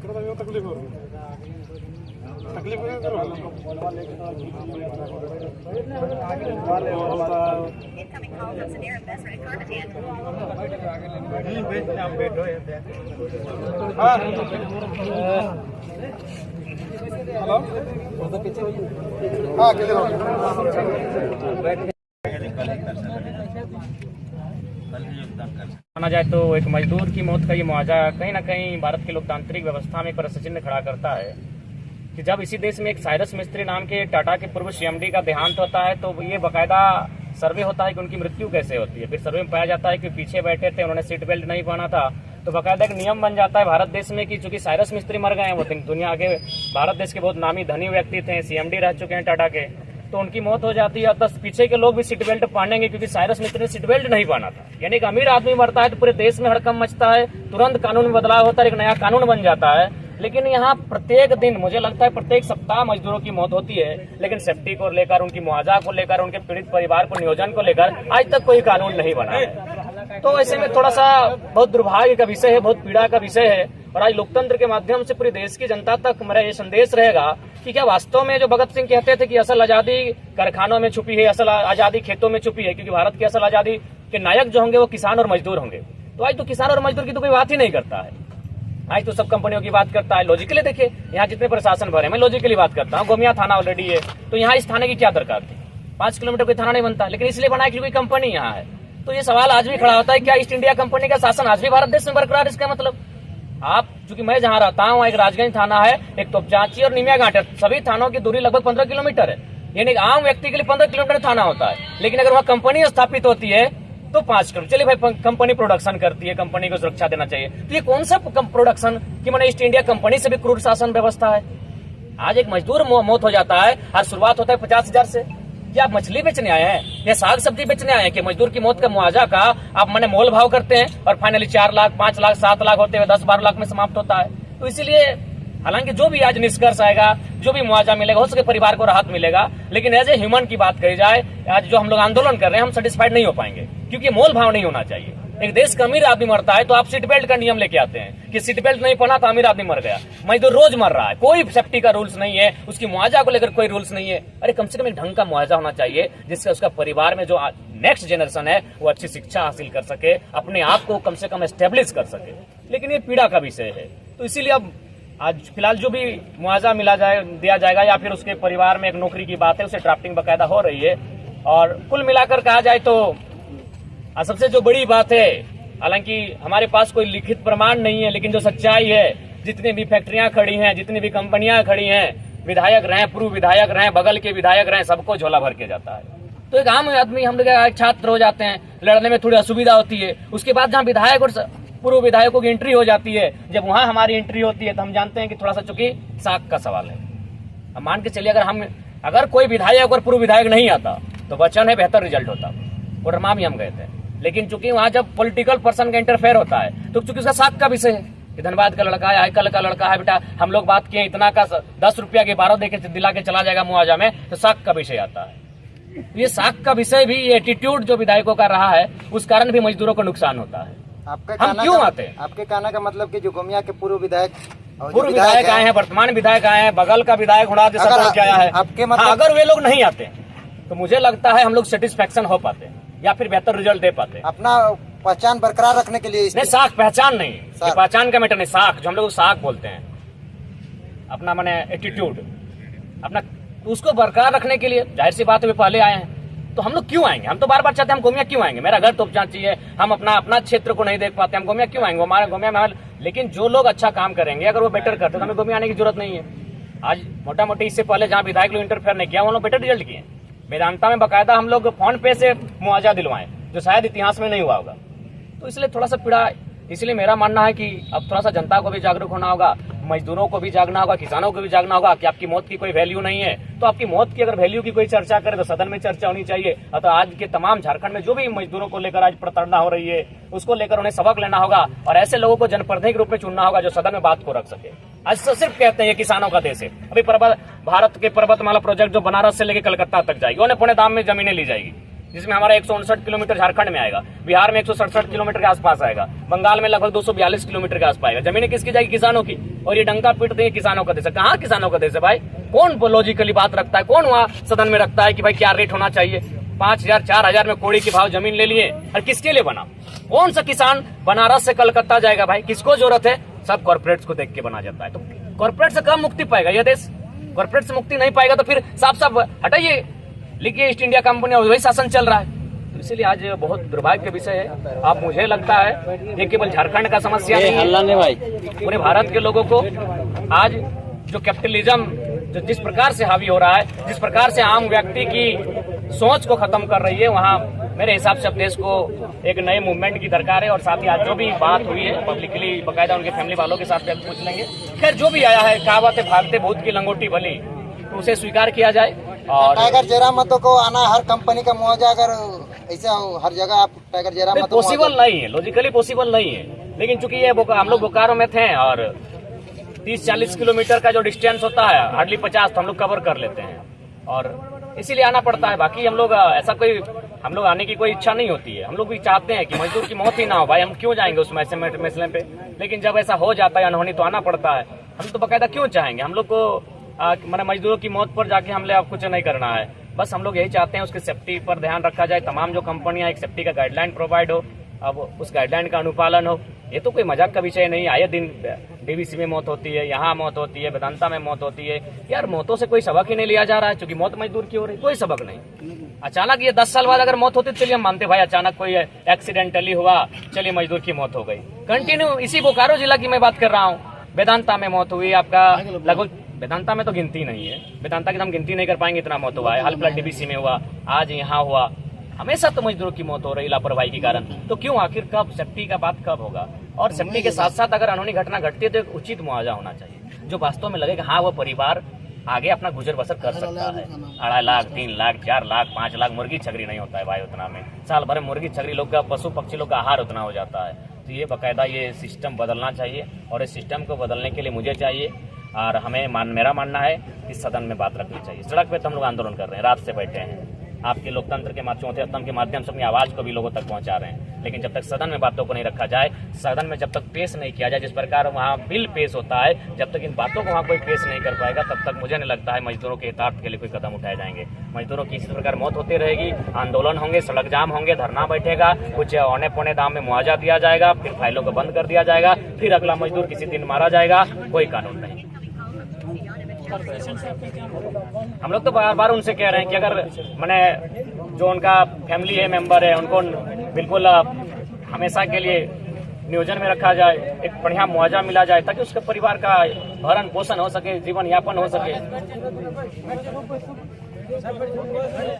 तकलीफ हो रही है Incoming call from Sanera Investment in Carmatan. Hello हाँ किधर हो माना जाए तो एक मजदूर की मौत का ये मुआवजा कहीं ना कहीं भारत की लोकतांत्रिक व्यवस्था में एक प्रश्न चिन्ह खड़ा करता है कि जब इसी देश में एक साइरस मिस्त्री नाम के टाटा के पूर्व सीएमडी का देहांत होता है तो ये बाकायदा सर्वे होता है कि उनकी मृत्यु कैसे होती है। फिर सर्वे में पाया जाता है कि पीछे बैठे थे, उन्होंने सीट बेल्ट नहीं पहना था, तो बाकायदा एक नियम बन जाता है भारत देश में कि चूंकि साइरस मिस्त्री मर गए हैं, वो दुनिया आगे भारत देश के बहुत नामी धनी व्यक्ति थे, सीएमडी रह चुके हैं टाटा के, तो उनकी मौत हो जाती है तो पीछे के लोग भी सीट बेल्ट पहनेंगे क्योंकि साइरस मिस्त्री ने सीट बेल्ट नहीं पहना था। यानी एक अमीर आदमी मरता है तो पूरे देश में हड़कंप मचता है, तुरंत कानून में बदलाव होता है, एक नया कानून बन जाता है। लेकिन यहाँ प्रत्येक दिन, मुझे लगता है प्रत्येक सप्ताह मजदूरों की मौत होती है, लेकिन सेफ्टी को लेकर, उनकी मुआवजा को लेकर, उनके पीड़ित परिवार को नियोजन को लेकर आज तक कोई कानून नहीं बना है। तो ऐसे में थोड़ा सा बहुत दुर्भाग्य का विषय है, बहुत पीड़ा का विषय है। और आज लोकतंत्र के माध्यम से पूरे देश की जनता तक मेरा ये संदेश रहेगा कि क्या वास्तव में जो भगत सिंह कहते थे कि असल आजादी कारखानों में छुपी है, असल आजादी खेतों में छुपी है, क्योंकि भारत की असल आजादी के नायक जो होंगे वो किसान और मजदूर होंगे। तो आज तो किसान और मजदूर की तो कोई बात ही नहीं करता है, आज तो सब कंपनियों की बात करता है। लॉजिकली देखिए यहाँ जितने प्रशासन भरे, मैं लॉजिकली बात करता हूँ, गोमिया थाना ऑलरेडी है, तो यहाँ इस थाने की क्या दरकार थी? 5 किलोमीटर कोई थाना नहीं बनता, लेकिन इसलिए बना है क्योंकि कंपनी यहाँ है। तो ये सवाल आज भी खड़ा होता है, क्या ईस्ट इंडिया कंपनी का शासन आज भी भारत देश में बरकरार? इसका मतलब आप, चूंकि मैं जहाँ रहता हूँ एक राजगंज थाना है, एक तोपचांची और निमिया घाट है, सभी थानों की दूरी लगभग 15 किलोमीटर है। यानी आम व्यक्ति के लिए 15 किलोमीटर थाना होता है, लेकिन अगर वहाँ कंपनी स्थापित होती है तो 5 किलोमीटर। चलिए भाई, कंपनी प्रोडक्शन करती है, कंपनी को सुरक्षा देना चाहिए, तो ये कौन सा प्रोडक्शन कि मैंने ईस्ट इंडिया कंपनी से भी क्रूर शासन व्यवस्था है? आज एक मजदूर मौत हो जाता है, आज शुरुआत होता है 50,000 से। क्या आप मछली बेचने आए हैं या साग सब्जी बेचने आए हैं कि मजदूर की मौत का मुआवजा का आप मैंने मोल भाव करते हैं और फाइनली 4 लाख, 5 लाख, 7 लाख होते हुए 10-12 लाख में समाप्त होता है? तो इसीलिए हालांकि जो भी आज निष्कर्ष आएगा, जो भी मुआवजा मिलेगा, हो सके परिवार को राहत मिलेगा, लेकिन एज ए ह्यूमन की बात कही जाए, आज जो हम लोग आंदोलन कर रहे हैं हम सेटिस्फाइड नहीं हो पाएंगे, क्योंकि मोल भाव नहीं होना चाहिए। एक देश का अमीर आदमी मरता है तो आप सीट बेल्ट का नियम लेके आते हैं कि सीट बेल्ट नहीं पहना तो अमीर आदमी मर गया, मजदूर रोज मर रहा है, कोई सेफ्टी का रूल्स नहीं है, उसकी मुआवजा को लेकर कोई रूल्स नहीं है। अरे कम से कम एक ढंग का मुआवजा होना चाहिए जिससे उसका परिवार में जो नेक्स्ट जनरेशन है वो अच्छी शिक्षा हासिल कर सके, अपने आप को कम से कम एस्टेब्लिश कर सके। लेकिन ये पीड़ा का विषय है, तो इसीलिए अब आज फिलहाल जो भी मुआवजा दिया जाएगा या फिर उसके परिवार में एक नौकरी की बात है, उसे ड्राफ्टिंग बकायदा हो रही है। और कुल मिलाकर कहा जाए तो सबसे जो बड़ी बात है, हालांकि हमारे पास कोई लिखित प्रमाण नहीं है, लेकिन जो सच्चाई है, जितनी भी फैक्ट्रियां खड़ी हैं, जितनी भी कंपनियां खड़ी हैं, विधायक रहे, पूर्व विधायक रहे, बगल के विधायक रहे, सबको झोला भर के जाता है। तो एक आम आदमी, हम लोग छात्र हो जाते हैं, लड़ने में थोड़ी असुविधा होती है, उसके बाद जहाँ विधायक और पूर्व विधायकों की एंट्री हो जाती है, जब वहां हमारी एंट्री होती है तो हम जानते हैं कि थोड़ा सा चूंकि साख का सवाल है। अब मान के चलिए अगर कोई विधायक और पूर्व विधायक नहीं आता तो वचन है बेहतर रिजल्ट होता, कोडरमा भी हम गए थे। लेकिन चूंकि वहां जब पॉलिटिकल पर्सन का इंटरफेयर होता है तो चूंकि उसका साख का विषय है कि धनबाद का लड़का है, कल का लड़का है, बेटा हम लोग बात किए इतना का 10 रुपया के 12 देके दिला के चला जाएगा मुआवजा में, तो साख का विषय आता है। ये साख का विषय भी, ये एटीट्यूड जो विधायकों का रहा है, उस कारण भी मजदूरों को नुकसान होता है। हम क्यों आते हैं? आपके कहने का मतलब कि जो गोमिया के पूर्व विधायक आए हैं, वर्तमान विधायक आए हैं, बगल का विधायक उड़ा आया है, आपके मतलब अगर वे लोग नहीं आते तो मुझे लगता है हम लोग सेटिस्फेक्शन हो पाते हैं या फिर बेहतर रिजल्ट दे पाते हैं। अपना पहचान बरकरार रखने के लिए नहीं, साख पहचान नहीं, पहचान का मैटर नहीं, साख जो हम लोग साख बोलते हैं, अपना माने एटीट्यूड अपना, उसको बरकरार रखने के लिए जाहिर सी बात है वे पहले आए हैं, तो हम लोग क्यों आएंगे? हम तो बार बार चाहते हैं हम गोमिया क्यों आएंगे? मेरा घर तोपचांची है, हम अपना क्षेत्र को नहीं देख पाते, हम गोमिया क्यों आएंगे? हमारे गोमिया में, लेकिन जो लोग अच्छा काम करेंगे, अगर वो बेटर करते तो हमें गोमिया आने की जरूरत नहीं है। आज मोटा मोटी इससे पहले जहाँ विधायक लोग इंटरफेयर नहीं किया, वो लोग बेटर रिजल्ट किए। वेदांता में बकायदा हम लोग फोन पे से मुआवजा दिलवाएं, जो शायद इतिहास में नहीं हुआ होगा। तो इसलिए थोड़ा सा पीड़ा, इसलिए मेरा मानना है कि अब थोड़ा सा जनता को भी जागरूक होना होगा, मजदूरों को भी जागना होगा, किसानों को भी जागना होगा कि आपकी मौत की कोई वैल्यू नहीं है। तो आपकी मौत की अगर वैल्यू की कोई चर्चा करे तो सदन में चर्चा होनी चाहिए। तो आज के तमाम झारखंड में जो भी मजदूरों को लेकर आज प्रताड़ना हो रही है, उसको लेकर उन्हें सबक लेना होगा और ऐसे लोगों को जनप्रतिनिधि के रूप में चुनना होगा जो सदन में बात को रख सके। आज तो सिर्फ कहते हैं ये किसानों का देश है। अभी भारत के पर्वतमाला प्रोजेक्ट जो बनारस से लेकर कलकत्ता तक जाएगी, उन्हें पौने दाम में जमीनें ली जाएगी, जिसमें हमारा 159 किलोमीटर झारखंड में आएगा, बिहार में 167 किलोमीटर के आसपास आएगा, बंगाल में लगभग 242 किलोमीटर के आसपास आएगा। जमीनें किसकी जाएगी? किसानों की। और ये डंका पीटते हैं किसानों का देश है। कहाँ किसानों का देश है भाई? कौन लॉजिकली बात रखता है? कौन वहाँ सदन में रखता है कि भाई क्या रेट होना चाहिए? 5,000 4,000 में कोड़ी के भाव जमीन ले लिए, और किसके लिए बना? कौन सा किसान बनारस से कलकत्ता जाएगा भाई? किसको जरूरत है? सब कॉर्पोरेट्स को देख के बना जाता है। तो कॉर्पोरेट से कब मुक्ति पाएगा यह देश? कॉर्पोरेट से मुक्ति नहीं पाएगा तो फिर साफ साफ हटाइए, लिखिए ईस्ट इंडिया कंपनी, और वही शासन चल रहा है। तो इसीलिए आज बहुत दुर्भाग्य का विषय है। अब मुझे लगता है ये केवल झारखंड का समस्या नहीं है, पूरे भारत के लोगों को आज जो कैपिटलिज्म जो जिस प्रकार से हावी हो रहा है, जिस प्रकार से आम व्यक्ति की सोच को खत्म कर रही है, वहाँ मेरे हिसाब से अब देश को एक नए मूवमेंट की दरकार है। और साथ ही आज जो भी बात हुई है पब्लिकली बकायदा उनके फैमिली वालों के साथ पूछ लेंगे। खैर जो भी आया है, कहावत है भागते भूत की लंगोटी भली, तो उसे स्वीकार किया जाए। और टाइगर जेरामतों को आना, हर कंपनी का मुआवजा अगर ऐसा हर जगह आप टाइगर जेरामतों पॉसिबल नहीं है, लॉजिकली पॉसिबल नहीं है। लेकिन चूंकि ये हम लोग बोकारो में थे और 30-40 किलोमीटर का जो डिस्टेंस होता है, हार्डली 50 तो हम लोग कवर कर लेते हैं, और इसीलिए आना पड़ता है। बाकी हम लोग ऐसा कोई, हम लोग आने की कोई इच्छा नहीं होती है। हम लोग भी चाहते हैं कि मजदूर की मौत ही ना हो भाई, हम क्यों जाएंगे उस मसले पे। लेकिन जब ऐसा हो जाता है अनहोनी तो आना पड़ता है। हम तो बाकायदा क्यों चाहेंगे? हम लोग को मैंने मजदूरों की मौत पर जाके हमले अब कुछ नहीं करना है। बस हम लोग यही चाहते हैं उसकी सेफ्टी पर ध्यान रखा जाए। तमाम जो कंपनियां एक सेफ्टी का गाइडलाइन प्रोवाइड हो, अब उस गाइडलाइन का अनुपालन हो। ये तो कोई मजाक का विषय नहीं। आए दिन डीवीसी में मौत होती है, यहाँ मौत होती है, वेदांता में मौत होती है। यार मौतों से कोई सबक ही नहीं लिया जा रहा है, क्योंकि मौत मजदूर की हो रही, कोई सबक नहीं। अचानक ये 10 साल बाद अगर मौत होती तो चलिए हम मानते भाई अचानक कोई एक्सीडेंटली हुआ, चलिए मजदूर की मौत हो गई। कंटिन्यू इसी बोकारो जिला की मैं बात कर रहा हूँ, वेदांता में मौत हुई आपका लगभग, वेदांता में तो गिनती नहीं है, वेदांता की हम गिनती नहीं कर पाएंगे, इतना मौत हुआ है। हाल फिलहाल डीबीसी में हुआ, आज यहाँ हुआ। हमेशा तो मजदूरों की मौत हो रही लापरवाही के कारण। तो क्यों, आखिर कब सेफ्टी का बात कब होगा? और सेफ्टी के साथ साथ अगर अनहोनी घटना घटती है तो एक उचित मुआवजा होना चाहिए, जो वास्तव में लगे कि हाँ वो परिवार आगे अपना गुजर बसर कर सकता है। 2.5 लाख 3 लाख 4 लाख 5 लाख मुर्गी छगरी नहीं होता है भाई उतना में। साल भर में मुर्गी छगरी लोग का, पशु पक्षी लोग का आहार उतना हो जाता है। तो ये बाकायदा ये सिस्टम बदलना चाहिए, और इस सिस्टम को बदलने के लिए मुझे चाहिए और हमें मेरा मानना है कि सदन में बात रखनी चाहिए। सड़क पे तो हम लोग आंदोलन कर रहे हैं, रात से बैठे हैं, आपके लोकतंत्र के चौथे स्तंभ के माध्यम से अपनी आवाज को भी लोगों तक पहुंचा रहे हैं। लेकिन जब तक सदन में बातों को नहीं रखा जाए, सदन में जब तक पेश नहीं किया जाए, जिस प्रकार वहाँ बिल पेश होता है, जब तक इन बातों को वहाँ कोई पेश नहीं कर पाएगा, तब तक मुझे नहीं लगता है मजदूरों के हितार्थ के लिए कोई कदम उठाए जाएंगे। मजदूरों की इसी प्रकार मौत होती रहेगी, आंदोलन होंगे, सड़क जाम होंगे, धरना बैठेगा, कुछ औने पौने दाम में मुआवजा दिया जाएगा, फिर फाइलों को बंद कर दिया जाएगा, फिर अगला मजदूर किसी दिन मारा जाएगा, कोई कानून नहीं। हम लोग तो बार बार उनसे कह रहे हैं कि अगर मैंने जो उनका फैमिली है, मेंबर है, उनको बिल्कुल हमेशा के लिए नियोजन में रखा जाए, एक बढ़िया मुआवजा मिला जाए, ताकि उसके परिवार का भरण पोषण हो सके, जीवन यापन हो सके।